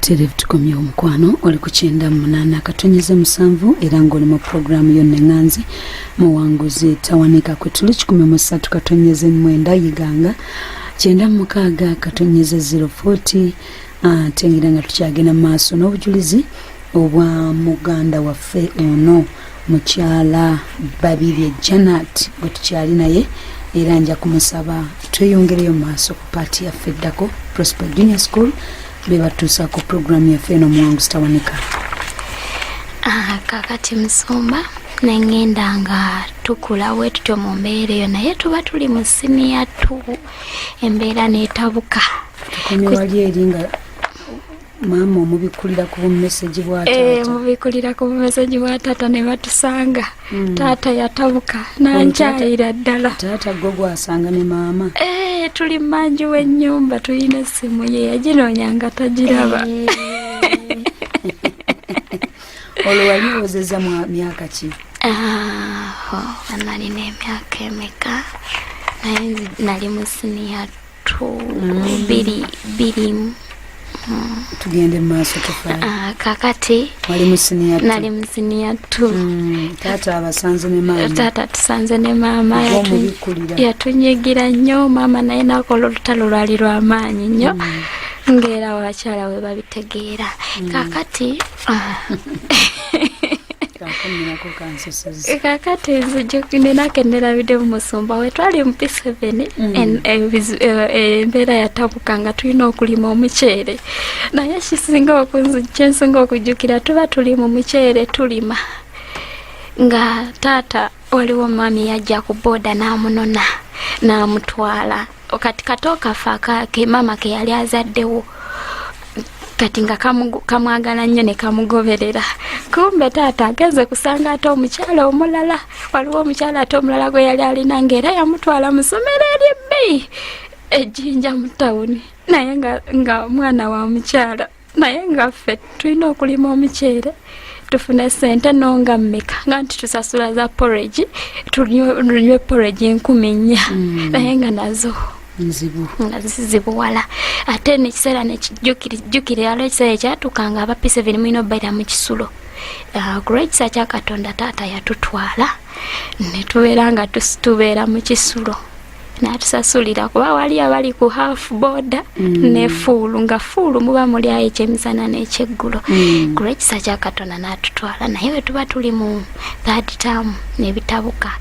Tere tukomye omukwano oli ku 98 akatonyeze 7 era ng'oli mu programu yonna enganzi muwanguzi tawanika kwe tuli 13 katonyeze 9 yiganga 96 katonyeze 040 tengira nga tukyagenda maaso n'obujulizi obwa muganda waffe ono mukyala Babirye Janat gwe tukyali naye era nja kumusaba tweyongereyo maaso ku paati yaffe eddako Prosper Junior School bebatuusa ku programu yaffe eno muwanguzi tawanika. Kakati Musumba nengenda nga tukula wetutyo mu mbeera eyo naye tuba tuli mu siniya 2 embeera neetabuka tukomye wali eri nga maama omubikulira ku bumeseji bwa taata mubikulira ku bumeseji bwa taata ne batusanga taata yatabuka nanjayira ddala taata gwo gwasanga ne maama tuli manju w'ennyumba tulina essimu ye yaginoonyanga tagiraba olwo wali ozeza mu myaka ki? nalina emyaka emeka naye nali mu siniya 2 tugende mu maaso tufayo. Kakati wali mu siniya 2? nali mu siniya 2. taata abasanze ne maama? Taata tusanze ne maama omubikulira yatunyigira nnyo maama naye nakola olutalo lwali lw'amaanyi nnyo ng'era abakyala we babitegeera. Kakati kakati ninakenderabidde mu Musumba we twali mu P7 embeera yatabuka nga tulina okulima omuceere naye kyensinga okujjukira tuba tuli mu muceere tulima nga taata waliwo mami yajja ku booda n'amunona n'amutwala kati katookafa ke mama ke yali azaddewo kati nga kamwagala nnyo ne kamugoberera kumbe taata ageze kusanga ate omukyala omulala waliwo omukyala ate omulala gwe yali alina ng'era yamutwala mu ssomero ery'ebbeeyi ejjinja mu tawuni naye nga mwana wa mukyala naye nga ffe tulina okulima omuceere tufune ssente nonga mmeka nga nti tusasula za porridge tunywe porridge 10,000 naye nga nazo nzibuwala ate nekiseera nekijjukira yalo ekiseera ekyatukanga aba P7 mulina obbaira mu kisulo kulwekisa kya Katonda taata yatutwala netubeera nga tubeera mu kisulo n'atusasulira kuba wali abali ku half border ne fuulu nga fuulu muba muli ayo ekyemisana n'ekyeggulo kulwekisa kya Katonda n'atutwala naye we tuba tuli mu 3rd term nebitabuka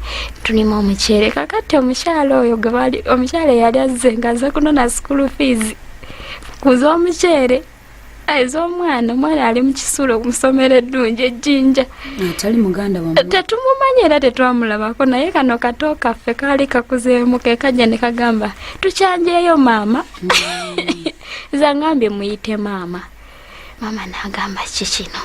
tulima omuceere. Kakati omukyala oyo omukyala yali azze nga aza kunona school fees kuza omuceere omwana ali mu kisulo musomero eddungi ejjinja atali muganda wa mama tetumumanyi era tetwamulabako naye kano kato kaffe kaali kakuzeemu ke kajja ne kagamba tukyanjeeyo maama zangambye muyite maama n'agamba kikino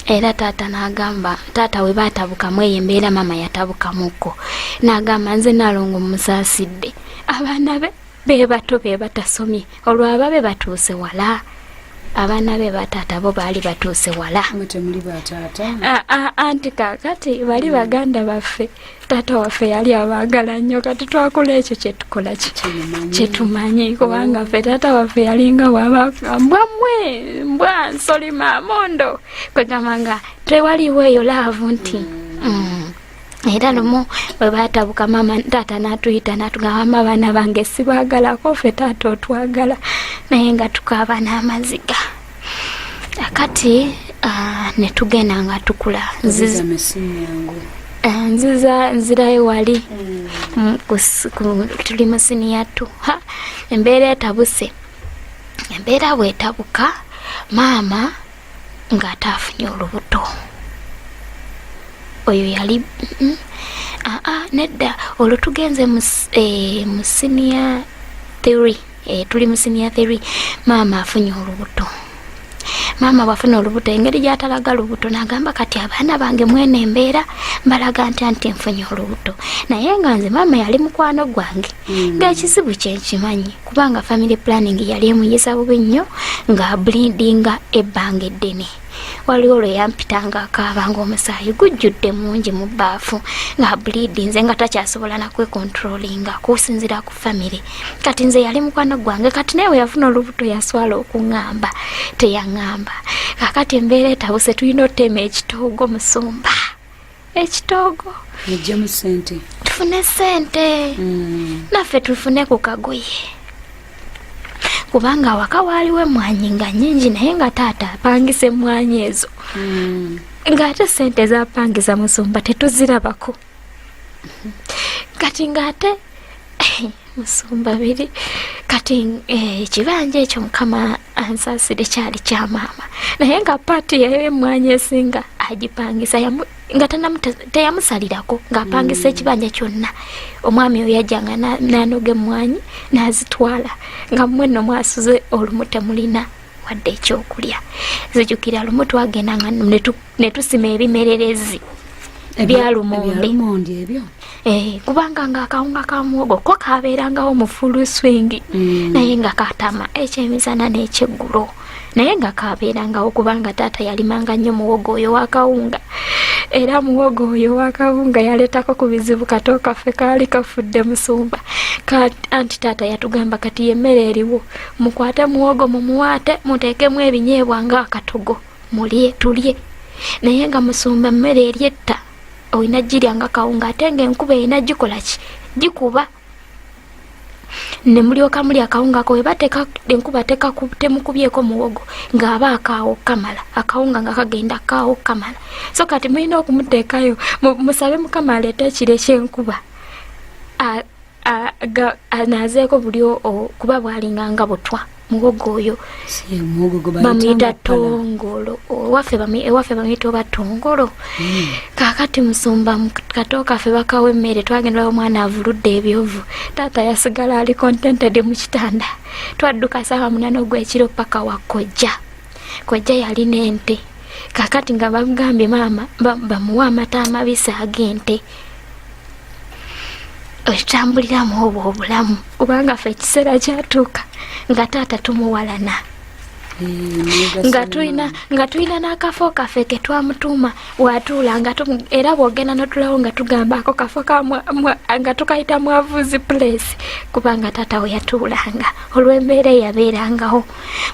era taata n'agamba taata we baatabukamu eyo embeera maama yatabukamuko n'agamba nze nalongo musaasidde abaana be bato be batasomye olwo ababe batuuse wala abaana be bataata bo baali batuuse wala mutemuli bataata anti kakati bali baganda baffe taata waffe yali abaagala nnyo kati twakula ekyo kyetukola kyetumanyi kubanga ffe taata waffe yalinga mbwa nsolima mondo kwegamba nga tewaliwo eyo laavu nti era lumu bwe baatabuka mama taata n'atuyita n'atugamba mama abaana bange sibaagalako ffe taata otwagala naye nga tukaaba n'amaziga akati ne tugenda nga tukula nzirayo wali tuli mu siniya 2 embeera etabuse embeera bwetabuka maama ng'ataafunye olubuto oyo yali nedda olwo tugenze mu siniya 3 tuli mu siniya 3 maama afunye olubuto maama bwafuna olubuto engeri gy'atalaga lubuto n'agamba kati abaana bange mwene embeera mbalaga nti nfunye olubuto naye nga nze maama yali mukwano gwange ng'ekizibu kyenkimanyi kubanga family planning yali emuyisa bubi nnyo nga bleedinga ebbanga eddene waliwo lwe yampitanga akaaba ng'omusaayi gujjudde mungi mu bbaafu nga bleedi nze nga takyasobola nakwekontrolinga kusinzira ku famire. Kati nze yali mukwano gwange, kati naye yafuna olubuto yaswala okuŋŋamba teyaŋŋamba. Kakati embeera etabuse tulina otema ekitoogo musumba, ekitoogo ejjemu ssente, tufune ssente naffe tufune ku kagoye, kubanga waka waaliwo emmwanyi nga nnyingi naye nga taata apangisa emmwanyi ezo ng'ate ssente zapangisa musumba tetuzirabako. Kati ng'ate musumba biri kati ekibanja ekyo mukama ansaasire kyali kya maama, naye nga paati y'emmwanyi esinga agipangisa nga teyamusalirako ng'apangisa ekibanja kyonna. Omwami oyo yajjanga n'anoga emmwanyi n'azitwala nga mmwe nno mwasuze olumu temulina wadde ekyokulya. Zijjukira lumu twagendanga ne tusima ebimererezi byalumonde ebyo, kubanga ng'akawunga ka muwogo ko kabeerangawo mu fulu swingi naye nga katama ekyemisana n'ekyeggulo, naye nga kabeerangawo kubanga taata yalimanga nnyo muwogo oyo w'akawunga, era muwogo oyo w'akawunga yaleetako ku bizibu kato kaffe kaali kafudde musumba. Anti taata yatugamba kati yemmere eriwo, mukwate muwogo mumuwaate muteekemu ebinyeebwa ng'akatogo mulye tulye, naye nga musumba mmere eryetta oyina girya nga kawunga ate ng'enkuba erina gikola ki gikuba, ne mulyoka mulya akawunga ko webateeka enkuba temukubyeko muwogo ng'aba akaawo kamala, akawunga nga kagenda kaawo kamala. So kati mulina okumuteekayo musabe mukama aleete ekiro eky'enkuba anaazeeko buli kuba bw'alinganga butwa. Muwogo oyo bamuyita tongolo, ewaffe bamuyita oba tongolo. Kakati musumba kato kaffe bakawa emmere, twagenda omwana avuludde ebyovu, taata yasigala ali contented mu kitanda. Twadduka saawa 8 ogw'ekiro paka wa kojja yalina ente. Kakati nga bamugambye maama bamuwa amata amabisi ag'ente, otambuliramu obwo obulamu, kubanga ffe ekiseera kyatuuka nga taata tumuwalana, nga tulina n'akafo kaffe ke twamutuuma watuula era bw'ogenda n'otulawo nga tugamba ako kafo nga tukayita mwavuzi place, kubanga taata we yatuulanga olw'embeera eyabeerangawo.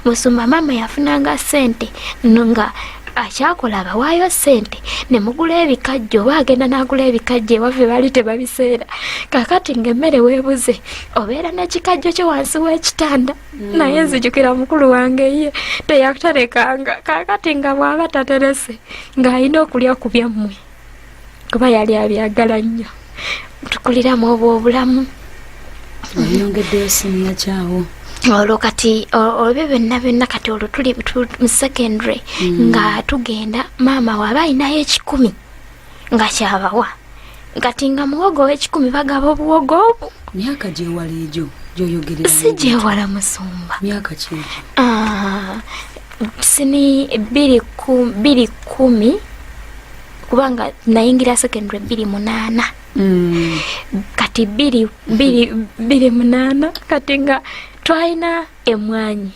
Musumba maama yafunanga ssente nga akyakola abawaayo ssente ne mugula ebikajjo, oba agenda n'agula ebikajjo ewaffe baali tebabiseera. Kakati ng'emmere weebuze obeera n'ekikajjo kyo wansi w'ekitanda, naye nzijukira mukulu wange ye teyatalekanga. Kakati nga bw'aba taterese ng'alina okulya ku byammwe kuba yali abyagala nnyo. Tukuliramu obwo obulamu. Oyongeddeyo siniya kyawo olwo kati olwo byonna kati olwo tuli mu secondary nga tugenda maama waaba alinayo 10 nga kyabawa, kati nga muwogo w'ekikumi bagaba obuwogo obwo. Myaka gyewala egyo gy'oyogerera? Si gyewala musumba. Myaka ki egyo? Sini 2010 kubanga nayingira secondary 2008. Kati 2008 kati nga twalina emmwanyi.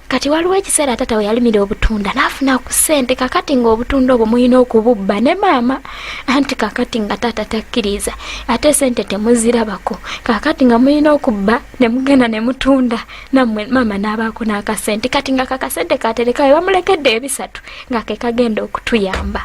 Kati waliwo ekiseera taata we yalimira obutunda n'afuna ku ssente. Kakati ng'obutunda obwo mulina okububba ne maama, anti kakati nga taata takkiriza ate ssente temuzirabako. Kakati nga mulina okubba ne mugenda ne mutunda nammwe maama n'abaako n'akasente. Kati nga kakasente katerekayo bamulekedde 3 nga ke kagenda okutuyamba.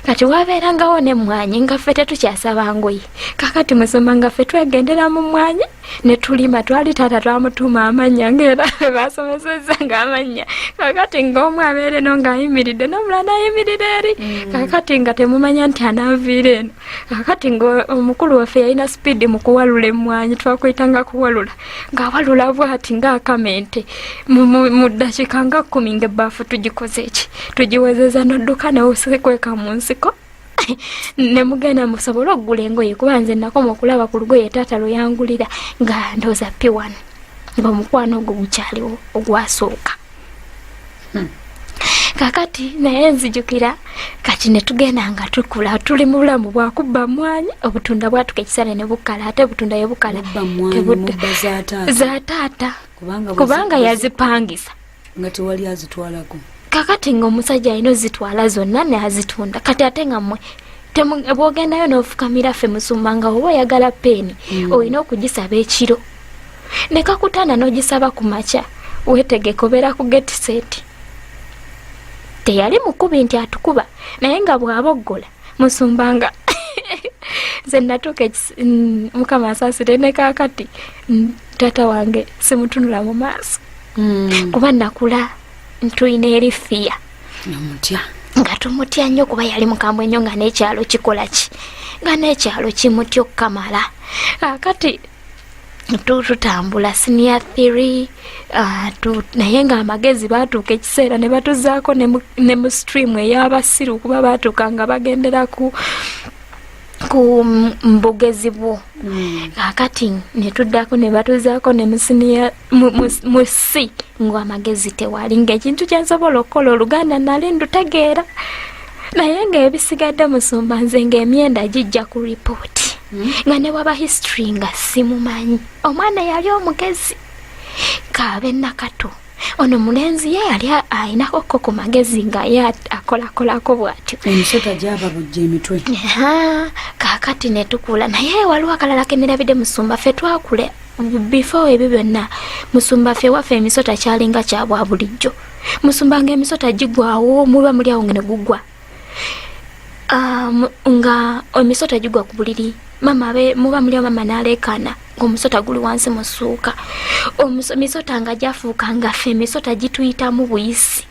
Kati wabeerangawo n'emmwanyi nga ffe tetukyasaba ngoye. Kakati musoma nga ffe twegendera mu mmwanyi ne tulima. Twali taata twamutuuma amannya ng'era basomesezza ng'amannya. Kakati ng'omu abeera eno ng'ayimiridde n'omulala n'ayimirira eri. Kakati nga temumanya nti anaaviira eno. Kakati ng'omukulu waffe yalina sipiidi mu kuwalula emmwanyi, twakuyitanga kuwalula ng'awalula bw'ati ng'akamente mu ddakiika nga 10 ng'ebbaafu tugikoze eki tugiwezeza n'odduka n'osekweka mu nsiko ne mugenda musobole okugula engoye, kuba nze nakoma okulaba ku lugoye taata lwe yangulira nga ndooza P1 ng'omukwano ogwo gukyaliwo ogwasooka. Kakati naye nzijukira kati ne tugenda nga tukula tuli mu bulamu bwakubba mmwanyi, obutunda bwatuka ekisale ne bukala, ate obutunda ye bukala za taata kubanga yazipangisa nga tewali azitwalako. kakati ng'omusajja alina ozitwala zonna ne azitunda kati ate nga mmwe bw'ogendayo n'ofukamira ffe Musumba nga oba oyagala peeni olina okugisaba ekiro ne kakutana n'ogisaba ku makya weetegeka obeera ku get set. Teyali mukubi nti atukuba naye nga bw'aboggola Musumba nga nze natuuka Mukama asaasire ne kaakati taata wange simutunula mu maaso kuba nakula ntulina erifiya nga tumutya nnyo kuba yali mukambwe nnyo nga n'ekyalo kikola ki nga n'ekyalo kimutya okukamala. Kati tutambula senior 3 naye nga amagezi baatuuka ekiseera ne batuzaako ne mu stream ey'abasiru kuba baatuuka nga bagendera ku mbugezi bwo. Kakati ne tuddako ne batuzaako ne mu si ng'amagezi tewali ng'ekintu kyensobola okukola Oluganda nali ndutegeera naye ng'ebisigadde Musumba nze ng'emyenda gijja ku ripooti nga ne waba history nga simumanyi. Omwana yali omugezi kaabe nakato ono mulenzi ye yali ayinako ku magezi nga ye akolakolako bw'atyo emisota gyaba bujja emitwe. Kakati ne tukula naye waliwo akalala kenirabidde Musumba ffe twakule before ebyo byonna Musumba ffe waffe emisota kyalinga kyabwa bulijjo. Musumba ng'emisota gigwawo muba muli awo ne gugwa nga emisota gigwa ku buliri muba muli mama n'aleekaana ng'omusota guli wansi mu ssuuka emisota nga gyafuuka nga ffe emisota gituyitamu buyisi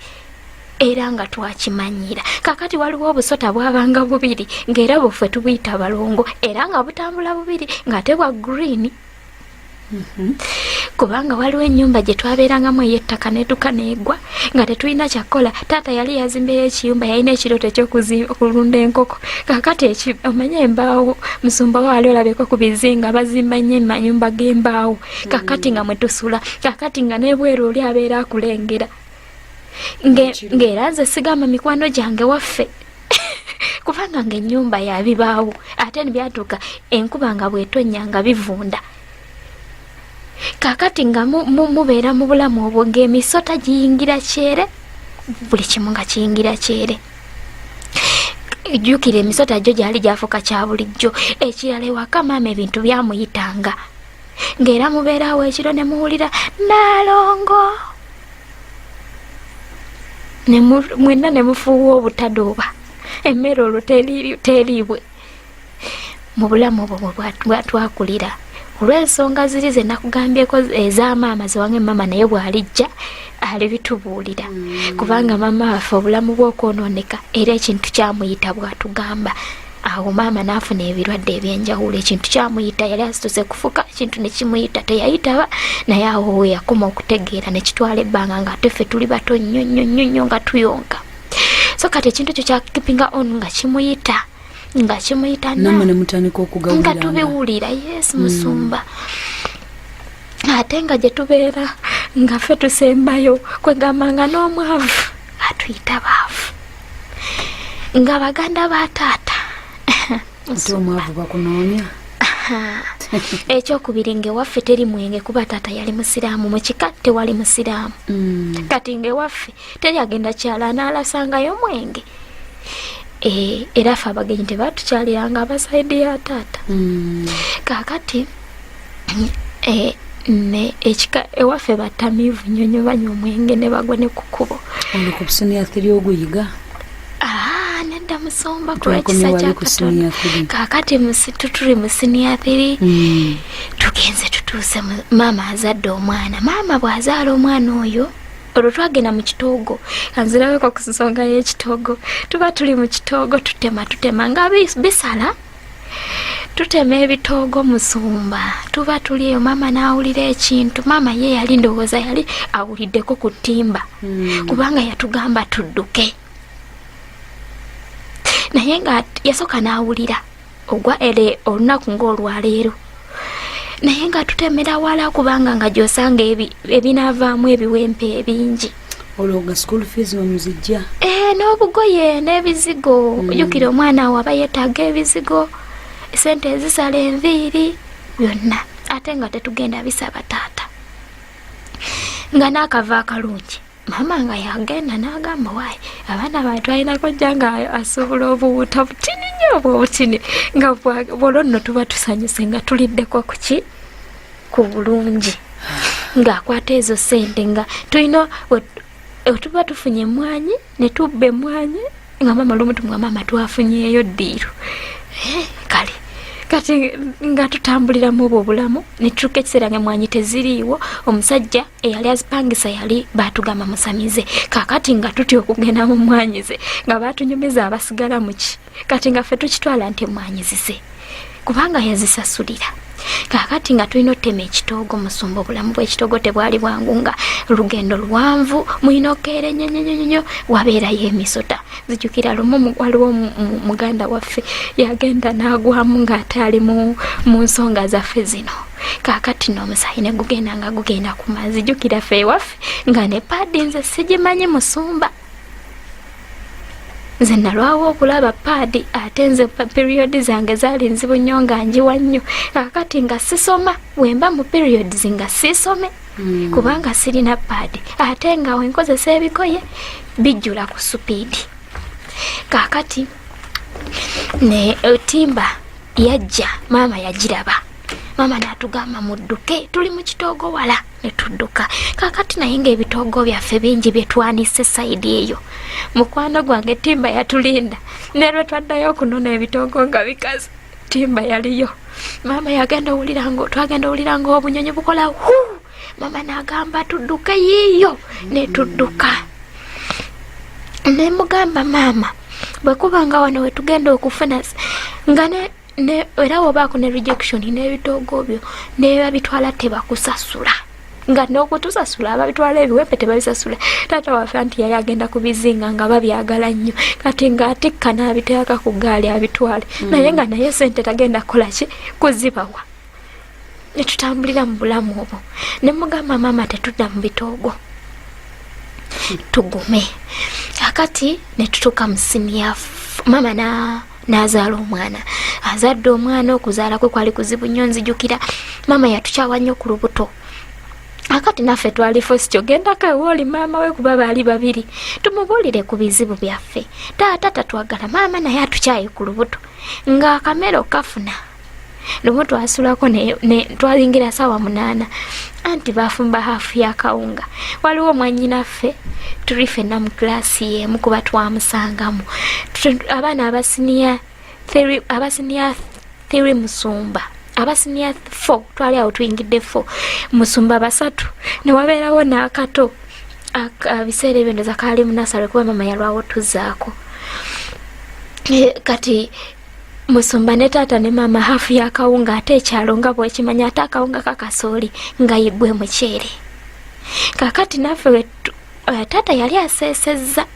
era nga twakimanyira. Kakati waliwo obusota bwabanga bubiri ng'era bweffe tubuyita balongo era nga butambula bubiri ng'ate bwa green. Kubanga waliwo ennyumba gye twabeerangamu ey'ettaka n'edduka n'egwa nga tetulina kyakola. Taata yali yazimbeyo ekiyumba yalina ekirooto ekyokulunda enkoko. Kakati omanye embaawo Musumba waali olabeko ku bizinga bazimba nnyo amayumba g'embaawo. Kakati nga mwe tusula kakati nga n'ebweru oli abeera akulengera ng'era nze sigamba mikwano gyange waffe kubanga ng'ennyumba yabibaawo ate ne byatuuka enkuba nga bw'etonnya nga bivunda. Kakati nga mubeera mu bulamu obwo ng'emisota giyingira kyere buli kimu nga kiyingira kyere. Jjukira emisota gyo gyali gyafuuka kya bulijjo. Ekirala ewaka maama ebintu byamuyitanga ng'era mubeerawo ekiro ne muwulira Nalongo mwenna ne mufuuwa obutadooba emmere olwo teriibwe. Mu bulamu obwo bwatwakulira olw'ensonga ziri ze nakugambyeko ez'amaama zewange maama naye bw'alijja alibitubuulira kubanga maama waffe obulamu bw'okwonooneka era ekintu kyamuyita bw'atugamba. Awo maama n'afuna ebirwadde ebyenjawulo ekintu kyamuyita yali asituse kufuka ekintu ne kimuyita teyayitaba naye awo we yakoma okutegeera ne kitwala ebbanga ng'ate ffe tuli bato nnyo nnyo nnyo nnyo nga tuyonka. So kati ekintu ekyo kyakipinga on nga kimuyita namwe ne mutandika okugawulira nga tubiwulira. Yes Musumba. Ate nga gye tubeera nga ffe tusembayo kwegamba nga n'omwavu atuyita baavu nga baganda ba taata ate omwavu bakunoonya. Ekyokubiri ng'ewaffe teri mwenge kuba taata yali musiraamu mu kika tewali musiraamu. Kati ng'ewaffe teri agenda kyala n'alasangayo mwenge. Era ffe abagenyi tebatukyaliranga abasaidi ya taata. Kakati ekika ewaffe batamiivu nnyo nnyo banywa omwenge ne bagwa ne ku kkubo. Oli ku senior 3 oguyiga? Nedda Musumba ku lw'ekisa kya Katonda. Kakati tuli mu senior 3 tugenze tutuuse maama azadde omwana. Maama bw'azaala omwana oyo olwo twagenda mu kitoogo kanzirabeko ku nsonga y'ekitoogo tuba tuli mu kitoogo tutema nga bisala tutema ebitoogo Musumba tuba tuli eyo maama n'awulira ekintu. Maama ye yali ndowooza yali awuliddeko ku ttimba kubanga yatugamba tudduke naye nga yasooka n'awulira ogwa olunaku ng'olwaleero naye nga tutemera wala kubanga nga gyosanga ebinaavaamu ebiwempe ebingi. Olwo nga school fees bamuzijja? N'obugoye n'ebizigo. Ojjukira omwana awo aba yeetaaga ebizigo sente ezisala enviiri byonna ate nga tetugenda bisaba taata nga n'akava akalungi mama nga yagenda n'agamba waayi abaana bantu alina kojja nga asobola obuwuta butini nnyo obutini nga bwolwo nno tuba tusanyuse nga tuliddeko kuki ku bulungi ng'akwata ezo sente nga tulina tuba tufunye emwanyi ne tubba emwanyi nga mama lumu tumwa mama twafunyeeyo ddiiru kale kati nga tutambulira mu obulamu ne tutuuka ekiseera ng'emwanyi teziriiwo omusajja eyali azipangisa yali baatugamba musamize kaakati nga tutya okugenda mu mwanyi ze nga baatunyumiza abasigala muki kati nga ffe tukitwala nti emwanyi zize kubanga yazisasulira kaakati nga tulina otema ekitoogo musumba obulamu bw'ekitoogo tebwali bwangu nga lugendo luwanvu mulina okeera ennyo wabeerayo emisota zijjukira lumu waliwo muganda waffe yagenda n'agwamu ng'ate ali mu nsonga zaffe zino kaakati n'omusaayi ne gugenda ku mazzi jjukira ffe ewaffe nga ne paadi nze sigimanyi musumba nze nalwawo okulaba paadi ate nze periodi zange zaali nzibu nnyo nga njiwa nnyo kakati nga sisoma wemba mu periods nga sisome kubanga sirina paadi ate nga wenkozesa ebikoye bijjula ku supiidi kakati ne timba yajja maama yagiraba mama n'atugamba mudduke tuli mu kitoogo wala ne tudduka kakati naye ng'ebitoogo byaffe bingi bye twanise sayidi eyo mukwano gwange timba yatulinda ne lwe twaddayo okunona ebitoogo nga bikaze timba yaliyo mama twagenda owulira nga obunyonyi bukola mama n'agamba tudduke yiiyo ne tudduka ne mugamba maama bwekubanga wano wetugenda okufuna nga era wobaako ne rejection n'ebitoogo byo nebabitwala tebakusasula nga n'okutusasula ababitwala ebiwempe tebabisasula taata waffe anti yali agenda kubizinga nga babyagala nnyo kati ng'atikka n'abiteeka ku gaali abitwale naye nga naye sente tagenda kukola ki kuzibawa ne tutambulira mu bulamu obwo ne mugamba maama tetudda mu bitoogo tugume akati ne tutuuka mu siniya mama n'azaala omwana azadde omwana okuzaala kwe kwali kuzibu nnyo nzijukira mama yatukyawa nnyo ku lubuto akati naffe twali fosityo gendako ewooli maama we kuba baali babiri tumubuulire ku bizibu byaffe taata tatwagala maama naye atukyaye ku lubuto ng'akamero kafuna lumu twasulako twalingira sawa 8 anti bafumba hafu ya kawunga waliwo mwannyinaffe tuli ffenna mu kilasi y'emu kuba twamusangamu abaana abasiniya 3 musumba abasiniya 4 twali awo tuyingidde 4 musumba 3 ne wabeerawo n'akato biseera ebyo ndoza kaali munasale kuba mama yalwawo tuzaako kati musumba ne taata ne maama hafu ya kawunga ate ekyalo nga bwekimanya ate akawunga kakasooli nga yiggwe muceere kakati naffe taata yali aseesezza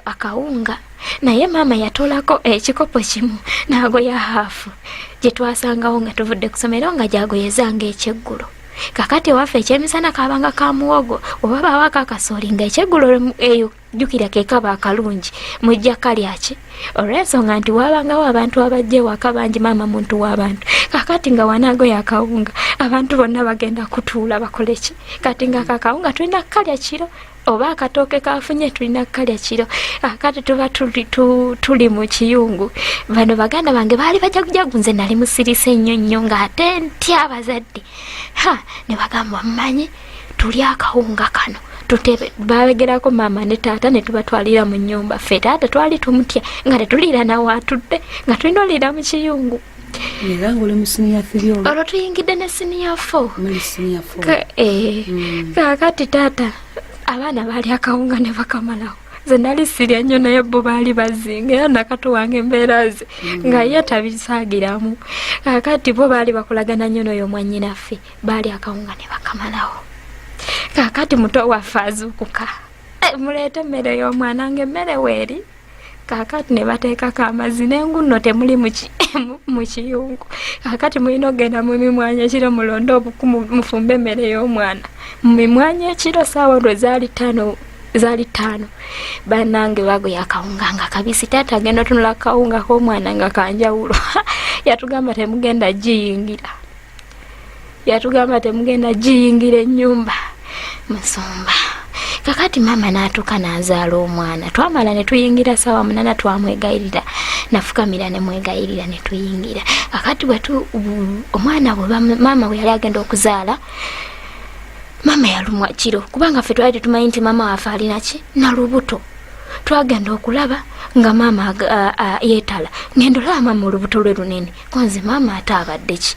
akawunga naye maama yatoolako ekikopo kimu n'agoya hafu gye twasangawo nga tuvudde ku ssomero nga gyagoyezanga ekyeggulo kakati waffe ekyemisana kabanga ka muwogo oba bawaako akasooli nga ekyeggulo eyo jjukira ke kaba akalungi mujja kalyaki olw'ensonga nti wabangawo abantu abajja ewaka bangi maama muntu w'abantu kakati nga wanaagoya akawunga abantu bonna bagenda kutuula bakole ki kati nga kakawunga tulina kukalya kiro oba akatooke kafunye tulina kukalya kiro akati tuba tuli mu kiyungu bano baganda bange baali bajagujagu nze nali musirise nnyo ng'ate ntya abazadde ne bagamba mmanyi tuli akawunga kano tutebe babegerako maama ne taata ne tubatwalira mu nnyumba ffe taata twali tumutya nga tetuliira nawe atudde nga tulina oliira mu kiyungu era ng'oli mu siniya 3 olwo tuyingidde ne siniya 4 kakati taata abaana baali akawunga ne bakamalawo ze nali sirya nnyo naye bo baali bazinga era nakato wange embeera ze nga ye tabisaagiramu kakati bo baali bakolagana nnyo n'oyo mwannyinaffe baali akawunga ne bakamalawo kakati muto waffe azuukuka muleete emmere y'omwana ng'emmere weeri kakati ne bateekako amazzi n'engunno temuli mu kiyungu kakati mulina okgenda mu mimwanyi ekiro mulonde obukumu mufumbe emmere y'omwana mu mimwanyi ekiro saawa olwo zaali 5 bannange bagoya akawunga nga kabisi taata agenda otunula akawunga k'omwana nga kanjawulo yatugamba temugenda giyingira ennyumba musumba kakati mama n'atuuka n'azaala omwana. Twamala ne tuyingira ssaawa 8 twamwegayirira, nafukamira ne mwegayirira ne tuyingira. Kakati omwana mama bwe yali agenda okuzaala, mama yalumwa kiro, kubanga ffe twali tumanyi nti mama waffe alina ki nalubuto. Twagenda okulaba nga mama yeetala, ngendo olaba mama olubuto lwe lunene, konze mama ate abadde ki.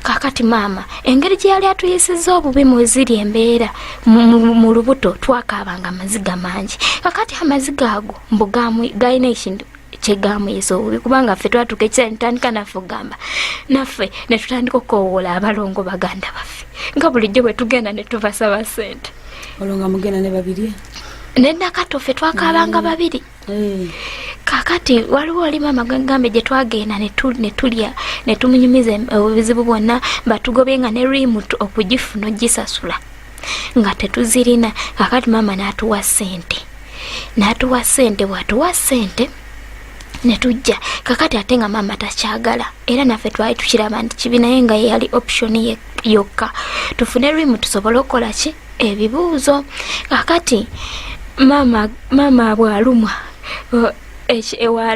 Kakati mama engeri gye yali atuyisizza obubi mweziri embeera mu lubuto, twakaabanga amaziga mangi. Kakati amaziga ago mbu galina ekintu kyegamuyisa obubi, kubanga ffe twatuuka ekiseera netutandika naffe okugamba, naffe ne tutandika okukoowoola abalongo baganda baffe, nga bulijjo bwe tugenda ne tubasaba ssente. Olwo nga mugenda ne Babirye? Nennakato ffe twakaabanga babiri. Kakati waliwo oli mama gambe gye twagenda ne tulya ne tumunyumiza obuzibu bwonna, batugobye nga ne rimutu okugifuna ogisasula nga tetuzirina. Kakati mama n'atuwa ssente, bw'atuwa ssente ne tujja. Kakati ate nga mama takyagala, era naffe twali tukiraba nti kibi, naye nga yali option ye yokka tufune rimutu tusobole okukola ki ebibuuzo. Kakati mama bw'alumwa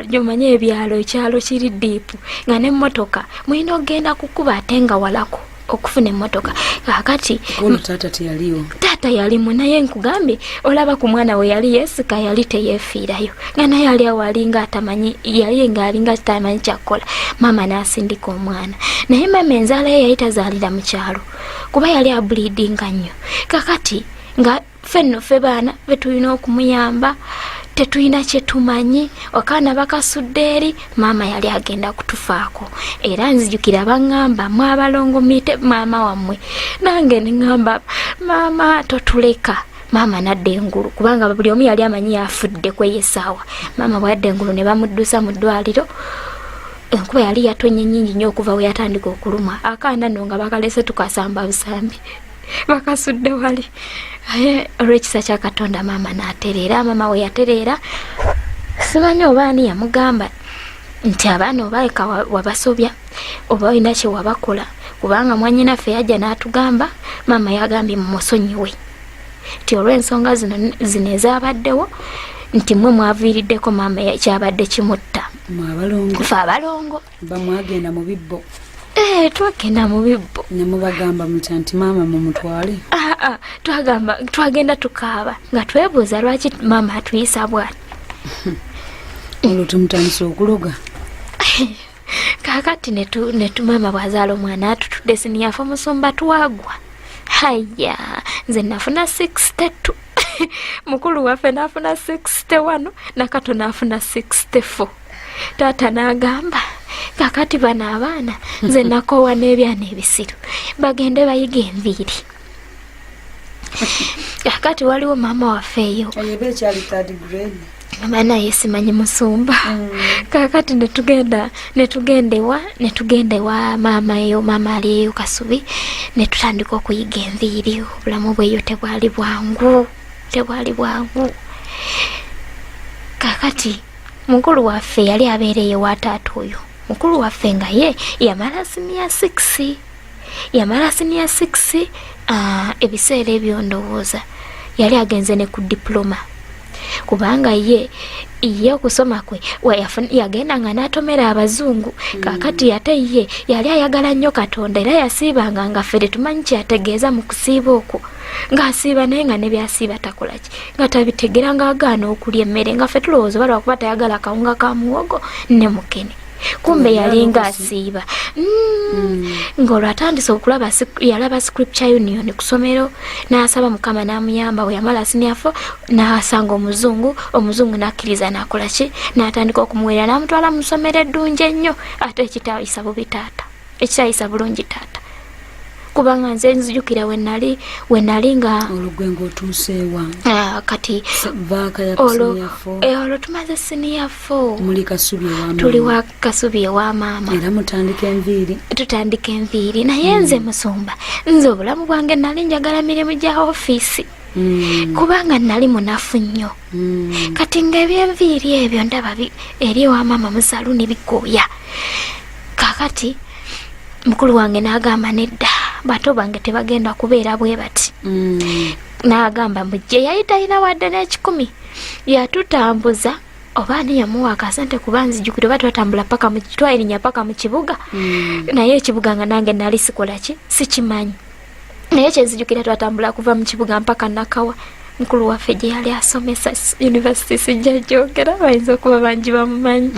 jomanye ebyalo, ekyalo kiri diipu nga n'emmotoka mulina okgenda kukuba ate nga walako okufuna emmotoka. Kakati taata teyaliwo? Taata yalimu, naye nkugambye olaba ku mwana we yali yeesika, yali teyeefiirayo, nga naye ali awo alinga atamanyi, yali nga alinga tamanyi kyakkola. Mama n'asindika omwana, naye mama enzaala ye yali tazaalira mu kyalo kuba yali abuliidinga nnyo. Kakati nga ffe baana be tulina okumuyamba, tetulina kye tumanyi, wakaana bakasudde eri, mama yali agenda kutufaako. Era nzijukira baŋŋamba mu abalongo muyite maama wammwe, nange ne ŋŋamba maama totuleka. Mama nadda engulu, kubanga buli omu yali amanyi yafudde kweyesaawa. Mama bwadda engulu ne bamuddusa mu ddwaliro. Enkuba yali yatonye nnyingi nnyo okuva we yatandika okulumwa. Akaana nno nga bakalese tukasamba busambi, bakasudde wali. Olw'ekisa kya Katonda mama n'atereera. Mama we yatereera, simanyi oba ani yamugamba nti abaana obaleka wabasobya oba olina kye wabakola, kubanga mwannyinaffe yajja n'atugamba, mama yagambye mumusonyiwe nti olw'ensonga zino ezabaddewo nti mwe mwaviiriddeko mama kyabadde kimutta. Ffe abalongo bamwagenda mu bibbo? Twagenda mu bibbo. Ne mubagamba mutya nti maama mumutwale? Twagenda tukaaba nga twebuuza lwaki mama atuyisa bwati. Olwo tumutandisa okuloga? Kakati ne mama bw'azaala omwana atutudde siniyafa omusumba twagwa. Haya, nze nafuna 62. Mukulu waffe nafuna 61, Nakato nafuna 64. Taata n'agamba, kakati bano abaana nze nakoowa n'ebyana ebisiru bagende bayiga enviiri. Kakati waliwo maama waffe eyo ayebe ekyali 3rd grade, abaana yesimanyi musumba. Kakati netugenda ewa maama eyo, maama aliyo Kasubi, netutandika okuyiga enviiri. Obulamu bweyo tebwali bwangu. Kakati mukulu waffe yali abeereyo wa taata oyo. Mukulu waffe nga ye yamala senior 6. Ebiseera ebyo ndowooza yali agenze ne ku diploma, kubanga ye okusoma kwe yagenda nga n'atomera abazungu. Kakati ate ye yali ayagala nnyo Katonda, era yasiibanga nga ffe tetumanyi kyategeeza mu kusiiba okwo, ng'asiiba naye nga ne byasiiba takola ki, nga tabitegera, ng'agaana okulya emmere, nga ffe tulowooza oba lwakuba tayagala kawunga ka muwogo ne mukene, kumbe yalinga asiiba. Ng'olwo atandise okulaba, yalaba Scripture Union ku ssomero, n'asaba Mukama n'amuyamba. Bwe yamala senior 4 n'asanga omuzungu n'akkiriza n'akola ki, n'atandika okumuweerera n'amutwala mu ssomero eddungi ennyo, ate ekitayisa bubi taata, ekitayisa bulungi taata. Kubanga nze nzijukira we nali nga olugwe ng'otuuseewa kati vaaka ya senior 4. Olwo tumaze senior 4, muli Kasubi ewa maama? Tuli wa Kasubi ewa maama. Era mutandika enviiri? Tutandika enviiri, naye nze musumba, nze obulamu bwange nali njagala mirimu gya ofiisi. Kubanga nali munafu nnyo. Kati ng'ebyenviiri ebyo ndaba eri ewa maama mu saluuni bigooya. Kakati mukulu wange n'agamba nedda bato bange tebagenda kubeera bwe bati. N'agamba mujje yali talina wadde n'ekikumi yatutambuza oba ani yamuwa akasente kuba nzijjukira oba twatambula paka twayirinya paka mu kibuga naye ekibuga nga nange nali sikola ki sikimanyi naye kyenzijjukira twatambula kuva mu kibuga mpaka Nakawa mukulu waffe gye yali asomesa university sijja gyogera bayinza okuba bangi bamumanyi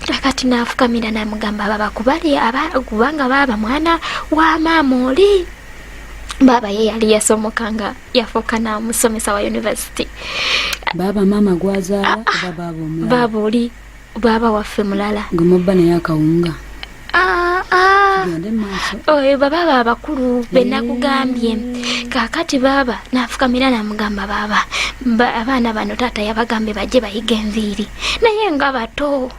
kakati n'afukamira n'amugamba baba kubanga baba mwana wa maama oli baba ye yali yasomokanga yafuuka n'omusomesa wa university. Baba mama gwazaala oba baba omulala? Baba oli baba waffe mulala. Ng'omubba naye akawunga? Oyo baba abakulu be nakugambye. Kakati baba n'afukamira n'amugamba baba abaana bano taata yabagambe bajje bayiga enviiri naye nga bato.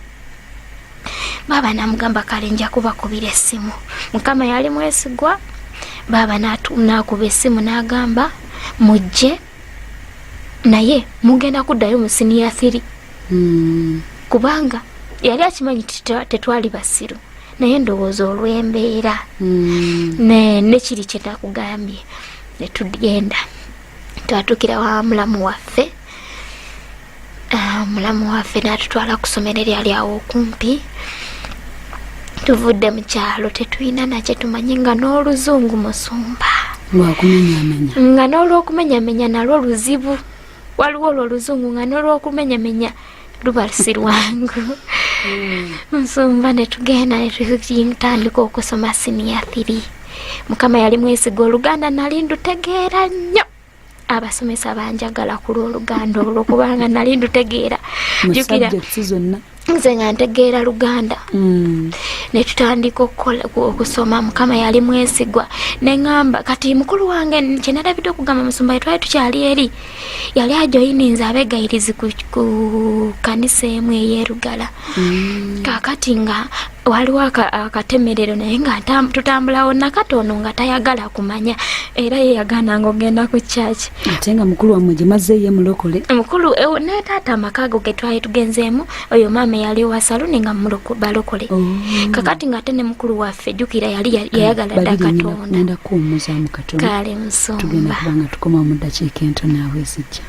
Baba n'amugamba kale nja kubakubira essimu. Mukama yali mwesigwa. Baba n'akuba essimu n'agamba mujje naye mugenda kuddayo mu siniya 3 kubanga yali akimanyi tetwali basiru naye ndowooza olw'embeera ne kiri kye nakugambye ne tugenda twatuukira wa mulamu waffe n'atutwala ku ssomero eryali awo okumpi. Tuvudde mu kyalo tetulina nakye tumanyi nga n'oluzungu musumba nga n'olw'okumenyamenya nalwo luzibu. Waliwo olwo oluzungu nga n'olw'okumenyamenya luba si lwangu. Nsumba ne tugenda ne tutandika okusoma siniya 3. Mukama yali mwesiga Oluganda nali ndutegeera nnyo. Abasomesa banjagala ku lw'Oluganda olwo kubanga nali ndutegeera. Nze nga ntegeera Luganda. Ne tutandika okusoma. Mukama yali mwesigwa neŋŋamba kati mukulu wange kye nalabidde okugamba Musumba twali tukyali eri yali ajoyininze abegayirizi ku kanisa emu ey'Erugala. Kakati nga waliwo akatemerero naye nga tutambulawo nakatono nga tayagala kumanya era yeyagananga ogenda ku kyaki ate nga mukulu wammwe gye mazze ye mulokole. Mukulu ne taata amakaago ge twali tugenzeemu oyo maama yali wa saluni nga balokole. Kakati nga ate ne mukulu waffe jjukira yali yayagala dda Katonda. Nenda kuwummuzaamu Katonda. Kale Musumba tugenda kubanga tukoma mu ddakiika entono awo ezijja.